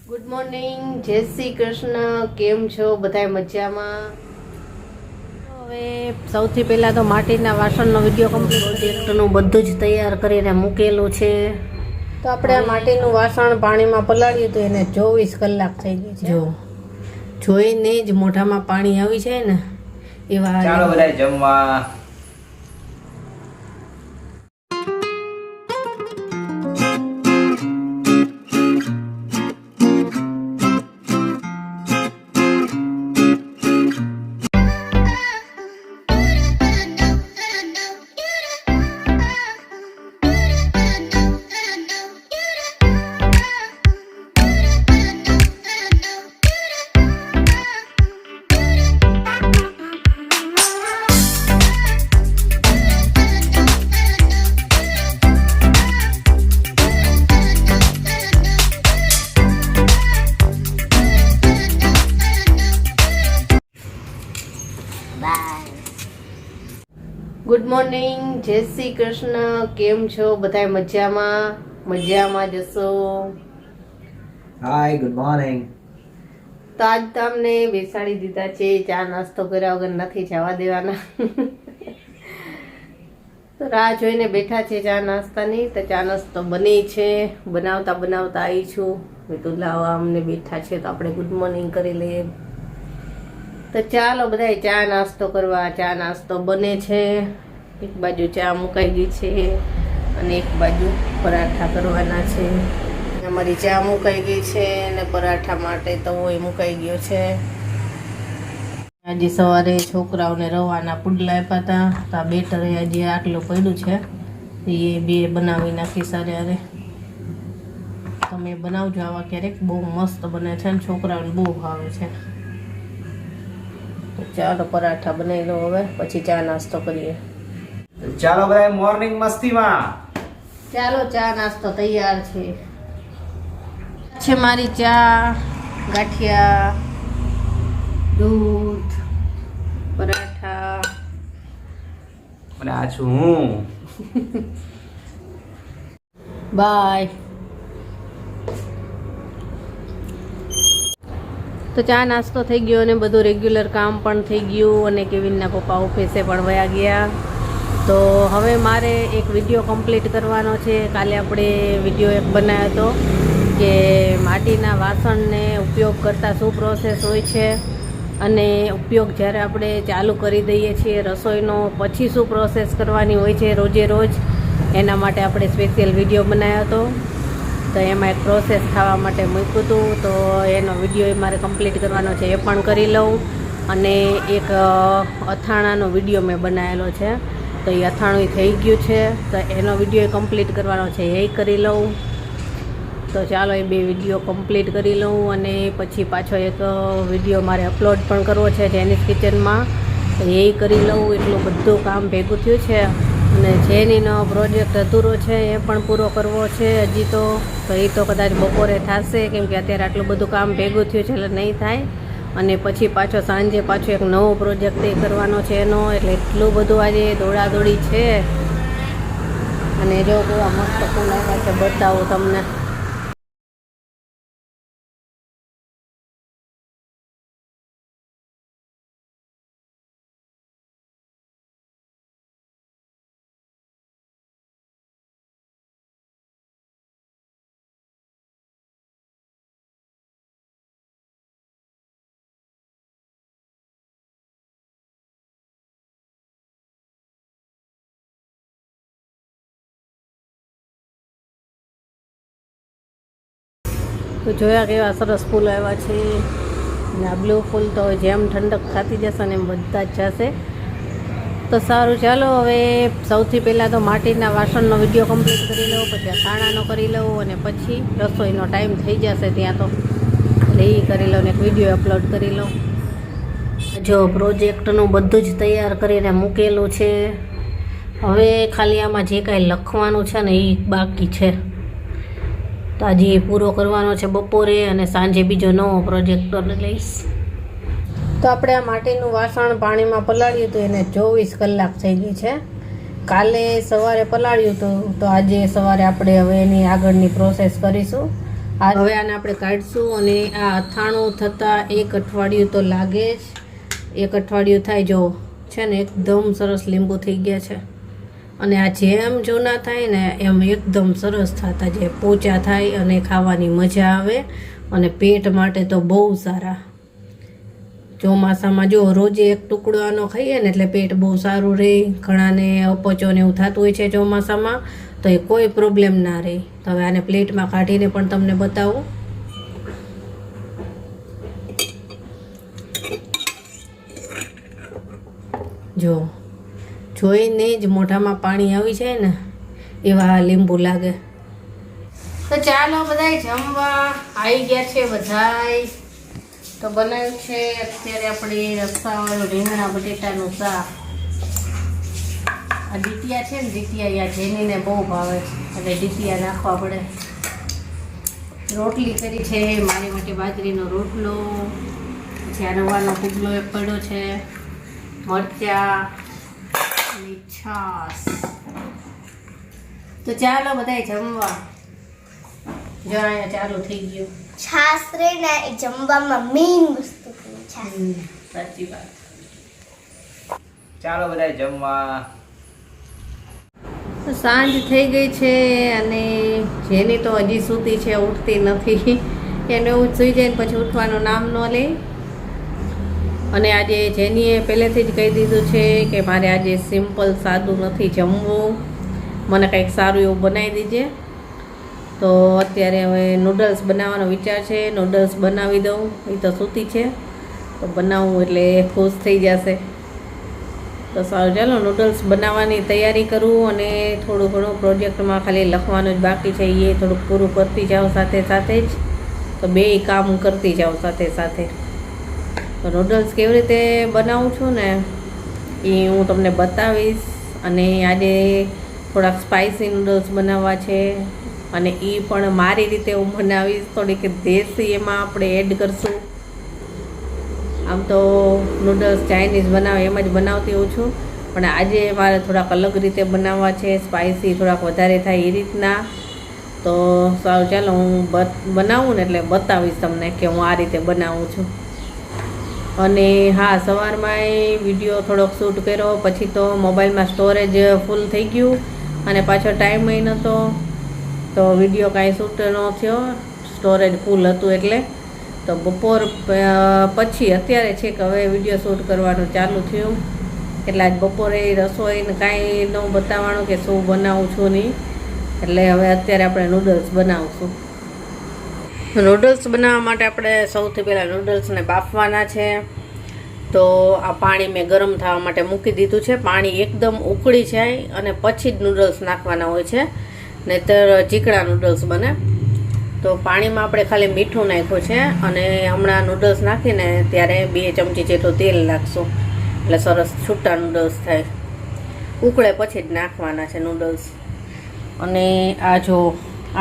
Good morning, જય શ્રી કૃષ્ણ. કેમ છો બધા? મજામાં? હવે સૌથી પહેલાં તો માટીના વાસણનો વિડીયો કમ્પ્લીટ પ્રોજેક્ટનું બધું જ તૈયાર કરીને મૂકેલું છે. તો આપણે આ માટીનું વાસણ પાણીમાં પલાળ્યું હતું, એને 24 કલાક થઈ ગઈ છે. જો જોઈને જ મોઢામાં પાણી આવી જાય ને એવા. ચાલો બધા જમવા. ગુડ મોર્નિંગ, જય શ્રી કૃષ્ણ. કેમ છો બધા? મજામાં? મજામાં જશો. હાય, ગુડ મોર્નિંગ. તો આજ તમને બેસાડી દીધા છે. ચા નાસ્તો કર્યા વગર નથી જવા દેવાના. તો રાહ જોઈને બેઠા છે ચા નાસ્તાની. તો ચા નાસ્તો બની છે, બનાવતા આવી છું. મેં તો લાવો અમને બેઠા છે તો આપણે ગુડ મોર્નિંગ કરી લઈએ. તો ચાલો બધા ચા નાસ્તો કરવા. ચા નાસ્તો બને છે. એક બાજુ ચા મુકાઈ ગઈ છે અને એક બાજુ પરાઠા કરવાના છે. અમારી ચા મુકાઈ ગઈ છે અને પરાઠા માટે તવો મુકાઈ ગયો છે. આજે સવારે છોકરાઓને રવાના પુડલા આપ્યા હતા. તો આ બેટર આજે આટલું પડ્યું છે, એ બે બનાવી નાખી સારે અરે. તમે બનાવજો આવા ક્યારેક, બહુ મસ્ત બને છે ને છોકરાઓને બહુ ભાવે છે. ચાલો પરાઠા બનાવી લો હવે, પછી ચા નાસ્તો કરીએ. ચાલો બધા મોર્નિંગ મસ્તીમાં. ચાલો ચા નાસ્તો તૈયાર છે મારી ચા, ગાંઠિયા, દૂધ, પરાઠા અને આ છું હું. બાય. તો ચા નાસ્તો થઈ ગયો અને બધું રેગ્યુલર કામ પણ થઈ ગયું અને કેવિનના પપ્પા ઓફિસે પણ વયા ગયા. તો હવે મારે એક વિડીયો કમ્પ્લીટ કરવાનો છે. કાલે આપણે વિડીયો એક બનાવ્યો હતો કે માટીના વાસણને ઉપયોગ કરતાં શું પ્રોસેસ હોય છે અને ઉપયોગ જ્યારે આપણે ચાલુ કરી દઈએ છીએ રસોઈનો પછી શું પ્રોસેસ કરવાની હોય છે રોજે રોજ, એના માટે આપણે સ્પેશિયલ વિડીયો બનાવ્યો હતો. તો એમાં એક પ્રોસેસ થવા માટે મૂક્યું હતું. તો એનો વિડીયો મારે કમ્પ્લીટ કરવાનો છે, એ પણ કરી લઉં. અને એક અથાણાનો વિડીયો મેં બનાવેલો છે, તો એ અથાણું થઈ ગયું છે. તો એનો વિડીયો કમ્પ્લીટ કરવાનો છે, એ કરી લઉં. તો ચાલો એ બે વિડીયો કમ્પ્લીટ કરી લઉં અને પછી પાછો એક વિડીયો મારે અપલોડ પણ કરવો છે જેનીસ કિચનમાં, તો એ કરી લઉં. એટલું બધું કામ ભેગું થયું છે. અને જેનીનો પ્રોજેક્ટ અધૂરો છે એ પણ પૂરો કરવો છે હજી તો એ તો કદાચ બપોરે થશે, કેમ કે અત્યારે આટલું બધું કામ ભેગું થયું છે એટલે નહીં થાય. અને પછી પાછો સાંજે પાછો એક નવો પ્રોજેક્ટ એ કરવાનો છે એનો, એટલે એટલું બધું આજે દોડાદોડી છે. અને જો કેવા મસ્ત ફૂલ આવ્યા છે, બતાવું તમને. તો જોયા કેવા સરસ ફૂલ આવ્યા છે. અને આ બ્લુ ફૂલ તો જેમ ઠંડક થતી જશે ને એમ વધતા જ જશે. તો સારું, ચાલો હવે સૌથી પહેલાં તો માટીના વાસણનો વિડીયો કમ્પ્લીટ કરી લઉં, પછી અથાણાનો કરી લઉં અને પછી રસોઈનો ટાઈમ થઈ જશે ત્યાં તો એટલે એ કરી લઉં ને એક વિડીયો અપલોડ કરી લઉં. જો પ્રોજેક્ટનું બધું જ તૈયાર કરીને મૂકેલું છે. હવે ખાલી આમાં જે કાંઈ લખવાનું છે ને એ બાકી છે. તો આજે પૂરો કરવાનો છે બપોરે અને સાંજે બીજો નવો પ્રોજેક્ટ લઈશ. તો આપણે આ માટીનું વાસણ પાણીમાં પલાળ્યું હતું, એને 24 કલાક થઈ ગઈ છે. કાલે સવારે પલાળ્યું હતું, તો આજે સવારે આપણે હવે એની આગળની પ્રોસેસ કરીશું. હવે આને આપણે કાઢશું અને આ અથાણું થતાં 1 અઠવાડિયું તો લાગે જ. 1 અઠવાડિયું થાય જો છે ને એકદમ સરસ લીંબુ થઈ ગયા છે. અને આ જેમ જૂના થાય ને એમ એકદમ સરસ થતા જાય, પોચા થાય અને ખાવાની મજા આવે અને પેટ માટે તો બહુ સારા. ચોમાસામાં જો રોજે એક ટુકડો આનો ખાઈએ ને એટલે પેટ બહુ સારું રહે. ઘણાને અપચો ને એવું થતું હોય છે ચોમાસામાં, તો એ કોઈ પ્રોબ્લેમ ના રહે. તો હવે આને પ્લેટમાં કાઢીને પણ તમને બતાવું. જો જોઈને જ મોઢામાં પાણી આવી જાય ને એવા લીંબુ લાગે. તો ચાલો બધાય જમવા આવી ગયા છે બધાય. તો બનાવ્યું છે અત્યારે આપણે રસાવાળું રીંગણા બટેટાનું શાક. આ ડીટિયા છે ને, ડીટિયા યા જેનીને બહુ ભાવે એટલે ડીટિયા નાખવા પડે. રોટલી કરી છે મારી માટે, બાજરીનો રોટલો. પછી આ રવાનો પુગલો એક પડ્યો છે, મરચાં અને છાશ. તો ચાલો બધાય જમવા. જો અહીંયા ચાલુ થઈ ગયું. છાશ રે ને એ જમવામાં મેઇન વસ્તુ છે. સાચી વાત. ચાલો બધા જમવા. સાંજ થઈ ગઈ છે અને જેની તો હજી સૂતી છે, ઉઠતી નથી. એને હું સૂઈ જાય ને પછી ઉઠવાનું નામ ન લે. અને આજે જેનીએ પહેલેથી જ કહી દીધું છે કે મારે આજે સિમ્પલ સાદું નથી જમવું, મને કંઈક સારું એવું બનાવી દીજે. તો અત્યારે હવે નૂડલ્સ બનાવવાનો વિચાર છે. નૂડલ્સ બનાવી દઉં. એ તો સૂતી છે તો બનાવું એટલે ખુશ થઈ જશે. તો સારું, ચાલો નૂડલ્સ બનાવવાની તૈયારી કરું અને થોડું ઘણું પ્રોજેક્ટમાં ખાલી લખવાનું જ બાકી છે, એ થોડુંક પૂરું કરતી જાઉં સાથે સાથે જ. તો બેય કામ કરતી જાઉં સાથે સાથે. તો નૂડલ્સ કેવી રીતે બનાવું છું ને એ હું તમને બતાવીશ. અને આજે થોડાક સ્પાઇસી નૂડલ્સ બનાવવા છે અને એ પણ મારી રીતે હું બનાવીશ. થોડીક દેશી એમાં આપણે એડ કરશું. આમ તો નૂડલ્સ ચાઇનીઝ બનાવે એમ જ બનાવતી હોઉં છું, પણ આજે મારે થોડાક અલગ રીતે બનાવવા છે, સ્પાઇસી થોડાક વધારે થાય એ રીતના. તો સારું, ચાલો હું બનાવું ને એટલે બતાવીશ તમને કે હું આ રીતે બનાવું છું. અને હા, સવારમાં વિડીયો થોડોક શૂટ કર્યો, પછી તો મોબાઈલમાં સ્ટોરેજ ફૂલ થઈ ગયું અને પાછો ટાઈમ નહોતો તો વિડીયો કાંઈ શૂટ ન થયો, સ્ટોરેજ ફૂલ હતું એટલે. તો બપોર પછી અત્યારે છે કે હવે વિડીયો શૂટ કરવાનું ચાલુ થયું. એટલે આજ બપોરે રસોઈને કાંઈ ન બતાવવાનું કે શું બનાવું છું નહીં. એટલે હવે અત્યારે આપણે નૂડલ્સ બનાવશું. નૂડલ્સ બનાવવા માટે આપણે સૌથી પહેલાં નૂડલ્સને બાફવાના છે. તો આ પાણી મેં ગરમ થવા માટે મૂકી દીધું છે. પાણી એકદમ ઉકળી જાય અને પછી જ નૂડલ્સ નાખવાના હોય છે, નહીંતર ચીકણા નૂડલ્સ બને. તો પાણીમાં આપણે ખાલી મીઠું નાખ્યું છે અને હમણાં નૂડલ્સ નાખીને ત્યારે 2 ચમચી જેટલું તેલ નાખશું એટલે સરસ છૂટા નૂડલ્સ થાય. ઉકળે પછી જ નાખવાના છે નૂડલ્સ. અને આ જો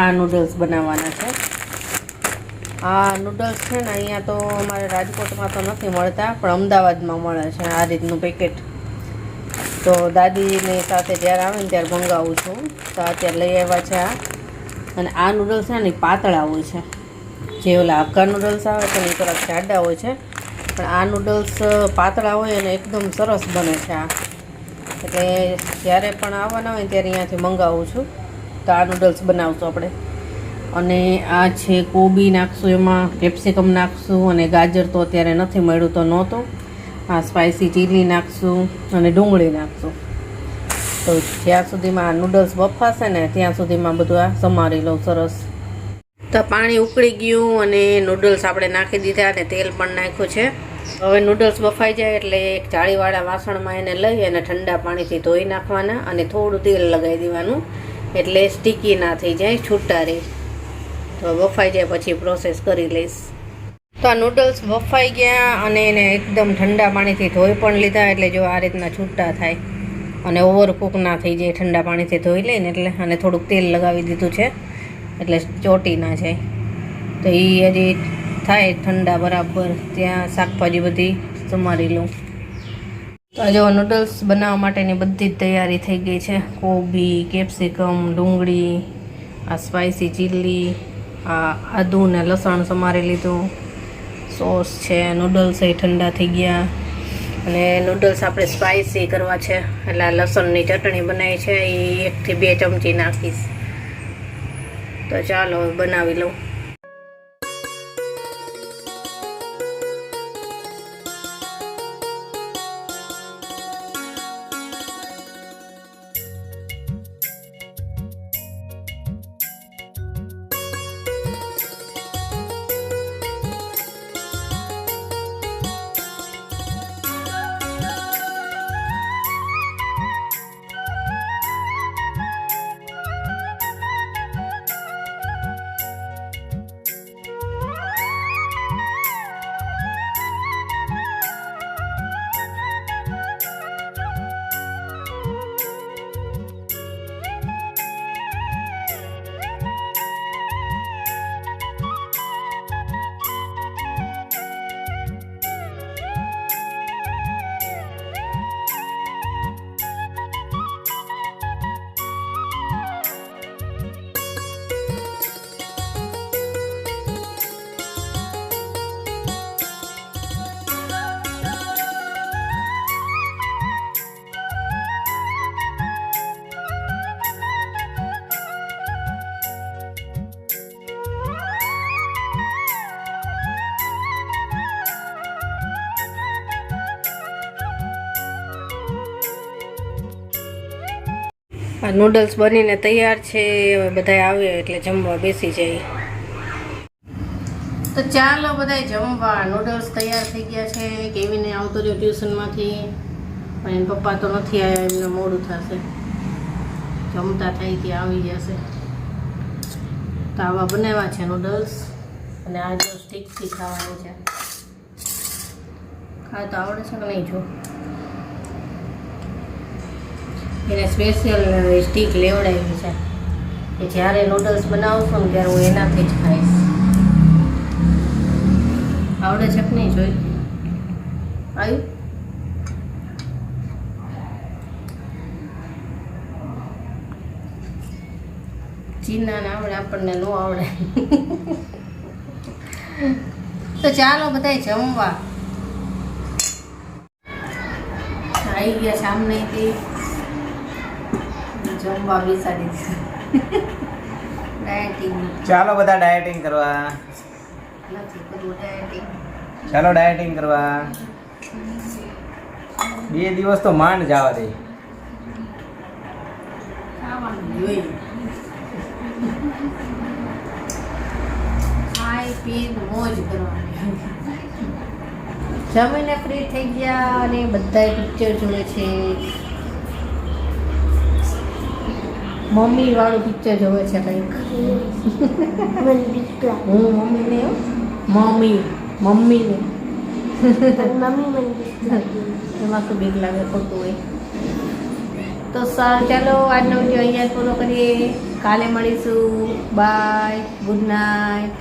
આ નૂડલ્સ બનાવવાના છે. આ નૂડલ્સ છે ને અહીંયા તો અમારે રાજકોટમાં તો નથી મળતા, પણ અમદાવાદમાં મળે છે આ રીતનું પેકેટ. તો દાદીની સાથે જ્યારે આવે ને ત્યારે મંગાવું છું. તો અત્યારે લઈ આવ્યા છે આ. અને આ નૂડલ્સ છે ને પાતળા હોય છે. જે ઓલા હક્કા નૂડલ્સ આવે છે ને એ થોડાક જાડા હોય છે, પણ આ નૂડલ્સ પાતળા હોય અને એકદમ સરસ બને છે આ. એટલે જ્યારે પણ આવવાના હોય ત્યારે અહીંયાથી મંગાવું છું. તો આ નૂડલ્સ બનાવશું આપણે. અને આ છે કોબી નાખશું, એમાં કેપ્સિકમ નાખશું અને ગાજર તો અત્યારે નથી મળ્યું તો નહોતું. આ સ્પાઇસી ચીલી નાખશું અને ડુંગળી નાખશું. તો જ્યાં સુધીમાં આ નૂડલ્સ બફાશે ને ત્યાં સુધીમાં બધું આ સમારી લઉં સરસ. તો પાણી ઉકળી ગયું અને નૂડલ્સ આપણે નાખી દીધા અને તેલ પણ નાખ્યું છે. હવે નૂડલ્સ બફાઈ જાય એટલે એક જાળીવાળા વાસણમાં એને લઈ અને ઠંડા પાણીથી ધોઈ નાખવાના અને થોડું તેલ લગાવી દેવાનું એટલે સ્ટીકી ના થઈ જાય, છૂટા રહે. તો બફાઈ જાય પછી પ્રોસેસ કરી લઈશ. તો આ નૂડલ્સ બફાઈ ગયા અને એને એકદમ ઠંડા પાણીથી ધોઈ પણ લીધા એટલે જો આ રીતના છૂટા થાય અને ઓવરકુક ના થઈ જાય. ઠંડા પાણીથી ધોઈ લઈને એટલે અને થોડુંક તેલ લગાવી દીધું છે એટલે ચોટી ના જાય. તો એ હજી થાય ઠંડા બરાબર ત્યાં શાકભાજી બધી સમારી લઉં. તો જો નૂડલ્સ બનાવવા માટેની બધી જ તૈયારી થઈ ગઈ છે. કોબી, કેપ્સિકમ, ડુંગળી, આ સ્પાઇસી ચીલી આ આદુ ને લસણ સમારી લીધું, સોસ છે, નૂડલ્સ એ ઠંડા થઈ ગયા અને નૂડલ્સ આપણે સ્પાઇસી કરવા છે એટલે આ લસણની ચટણી બનાવી છે એ 1 થી 2 ચમચી નાખીશ. તો ચાલો બનાવી લઉં. આ નૂડલ્સ બનીને તૈયાર છે. હવે બધા આવે એટલે જમવા બેસી જાય. તો ચાલો બધા જમવા. નૂડલ્સ તૈયાર થઈ ગયા છે. કેવીને આવતો રહ્યો ટ્યુશનમાંથી પણ એના પપ્પા તો નથી આવ્યા, એમને મોડું થશે. જમતા થાય ત્યાં આવી જશે. તો આવા બનાવ્યા છે નૂડલ્સ અને આ જો સ્ટીકથી ખાવાનું છે. ખા તો આવડે છે કે નહીં જો. એને સ્પેશિયલ સ્ટીક લેવડાવી છે કે જ્યારે નૂડલ્સ બનાવશું ને ત્યારે હું એનાથી જ ખાઈશ. આવડે છે કે નહીં જોઈ આવ્યું. ચીનાને આવડે, આપણને ન આવડે. તો ચાલો બધા જમવા. આવી ગયા સામનેથી જમવા બેસાડી ડાયટિંગ. ચાલો બધા ડાયટિંગ કરવા. નથી કરવું ડાયટિંગ. ચાલો ડાયટિંગ કરવા. 2 દિવસ તો માંડ જવા દે. ખાવાનું જોઈએ. ખાઈ પીને મોજ કરવાની. જમીને ફ્રી થઈ ગયા અને બધા પિક્ચર જોવે છે. મમ્મી વાળું પિક્ચર જોવે છે કંઈક. મને બીક લાગે. હું મમ્મીને મમ્મીને મમ્મી મને બીક લાગે. એમાં તો બીક લાગે ખોટું હોય. તો સારું ચાલો આજનો વિડીયો અહીંયા પૂરો કરીએ. કાલે મળીશું. Bye, good night.